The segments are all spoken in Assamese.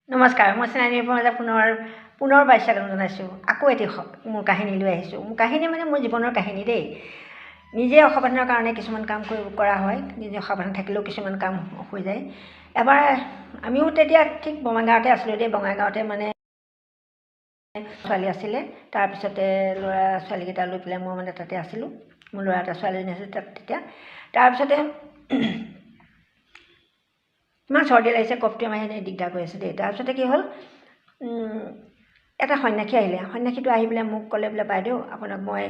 নমস্কাৰ, মই চেনাইৰ পৰা পুনৰ স্বাগতম জনাইছোঁ। আকৌ এটি মোৰ কাহিনী লৈ আহিছোঁ। মোৰ কাহিনী মানে মোৰ জীৱনৰ কাহিনী দেই। নিজে অসাৱধানৰ কাৰণে কিছুমান কাম কৰা হয়, নিজে অসাৱধান থাকিলেও কিছুমান কাম হৈ যায়। এবাৰ আমিও তেতিয়া ঠিক বঙাইগাঁৱতে আছিলোঁ দেই। বঙাইগাঁৱতে মানে ছোৱালী আছিলে, তাৰপিছতে ল'ৰা ছোৱালীকেইটা লৈ পেলাই মই মানে তাতে আছিলোঁ। মোৰ ল'ৰা এটা ছোৱালীজনী আছিল তাত তেতিয়া। তাৰপিছতে ইমান চৰ্দি লাগিছে, কফটোৱে মাৰি দিগদাৰ কৰি আছে দেই। তাৰপিছতে কি হ'ল, এটা সন্যাসী আহিলে। সন্যাসীটো আহি পেলাই মোক ক'লে, বোলে বাইদেউ আপোনাক মই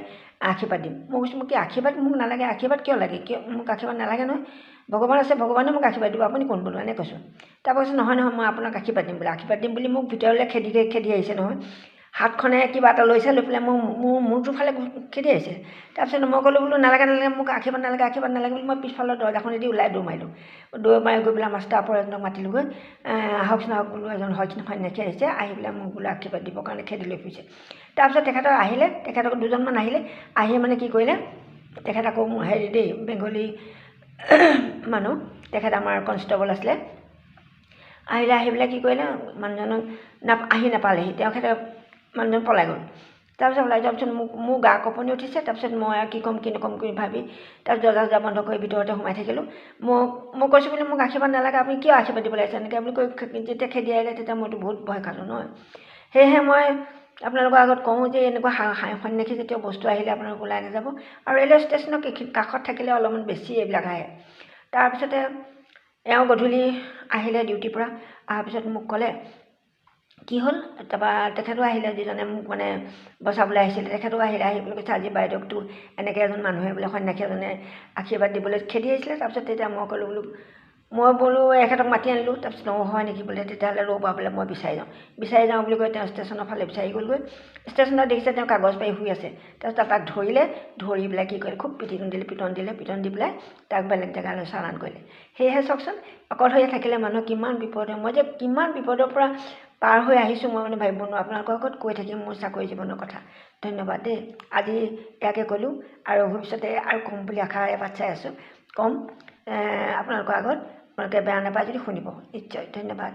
আশীৰ্বাদ দিম। মই কৈছোঁ মোক কি আশীৰ্বাদ মোক নালাগে। আশীৰ্বাদ কিয় লাগে? মোক আশীৰ্বাদ নালাগে নহয়, ভগৱান আছে, ভগৱানে মোক আশীৰ্বাদ দিব, আপুনি কোন বোলো, এনেকৈ কৈছোঁ। তাৰপৰা কৈছোঁ নহয় মই আপোনাক আশীৰ্বাদ দিম বোলে। আশীৰ্বাদ দিম বুলি মোক ভিতৰলৈ খেদি আহিছে নহয়। হাতখনে কিবা এটা লৈছে, লৈ পেলাই মোৰ মূৰটোৰ ফালে খেদি আহিছে। তাৰপিছত মই ক'লোঁ বোলো নালাগে মোক আশীৰ্বাদ নালাগে বুলি মই পিছফালৰ দৰ্জাখনেদি ওলাই দৌৰ মাৰিলোঁ। দৌৰ মাৰি গৈ পেলাই মাষ্টাৰ ওপৰত মাতিলোঁগৈ, আহকচোন আহক বোলো, এজন সন্যাসী আহিছে, আহি পেলাই মোক বোলো আশীৰ্বাদ দিবৰ কাৰণে খেদি লৈ ফুৰিছে। তাৰপিছত তেখেতক দুজনমান আহিলে, আহি মানে কি কৰিলে, তেখেত আকৌ হেৰি দেই, বেংগলী মানুহ, তেখেত আমাৰ কনষ্টেবল আছিলে। আহি পেলাই কি কৰিলে, মানুহজনক আহি নাপালেহি, তেখেতে মানুহজন পলাই গ'ল। তাৰপিছত ওলাই যোৱাৰ পিছত মোৰ গা কঁপনি উঠিছে। তাৰপিছত মই আৰু কি নক'ম কৰি ভাবি তাৰপিছত দৰ্জা বন্ধ কৰি ভিতৰতে সোমাই থাকিলোঁ। মই কৈছোঁ বোলে মোক আশীৰ্বাদ নালাগে, আপুনি কিয় আশীৰ্বাদ দিব লাগিছে এনেকৈ বুলি কৈ যেতিয়া খেদি আহিলে, তেতিয়া মইতো বহুত ভয় খালোঁ নহয়। সেয়েহে মই আপোনালোকৰ আগত কওঁ যে এনেকুৱা সন্যাসী জাতীয় বস্তু আহিলে আপোনালোক ওলাই নাযাব। আৰু ৰেলৱে ষ্টেচনৰ কাষত থাকিলে অলপমান বেছি এইবিলাক আহে। তাৰপিছতে এওঁ গধূলি আহিলে ডিউটিৰ পৰা, অহাৰ পিছত মোক ক'লে কি হ'ল। তাৰপৰা তেখেতো আহিলে, যিজনে মোক মানে বচাবলৈ আহিছিলে, তেখেতো আহিলে। আহি পেলাই কৈছে আজি বাইদেউকতো এনেকৈ এজন মানুহে বোলে সন্যাসী এজনে আশীৰ্বাদ দিবলৈ খেদি আহিছিলে। তাৰপিছত তেতিয়া মই ক'লোঁ বোলো এখেতক মাতি আনিলোঁ। তাৰপিছত হয় নেকি বোলে, তেতিয়াহ'লে ৰ'বা বোলে মই বিচাৰি যাওঁ বুলি কৈ তেওঁ ষ্টেচনৰ ফালে বিচাৰি গ'লগৈ। ষ্টেচনত দেখিছে তেওঁ কাগজ পাৰি শুই আছে। তাৰপিছত তাক ধৰি পেলাই কি কৰিলে, খুব পিটন দি পেলাই তাক বেলেগ জেগালৈ চালান কৰিলে। সেয়েহে চাওকচোন, অকলশৰীয়া থাকিলে মানুহ কিমান বিপদ হয়। মই যে কিমান বিপদৰ পৰা পাৰ হৈ আহিছোঁ মই মানে ভাবিব নোৱাৰোঁ। আপোনালোকৰ আগত কৈ থাকিম মোৰ চাকৰি জীৱনৰ কথা। ধন্যবাদ দেই। আজি ইয়াকে ক'লোঁ, আৰু ভৱিষ্যতে আৰু ক'ম বুলি আশাৰে বাট চাই আছোঁ। ক'ম আপোনালোকৰ আগত, আপোনালোকে বেয়া নাপায় যদি শুনিব নিশ্চয়। ধন্যবাদ।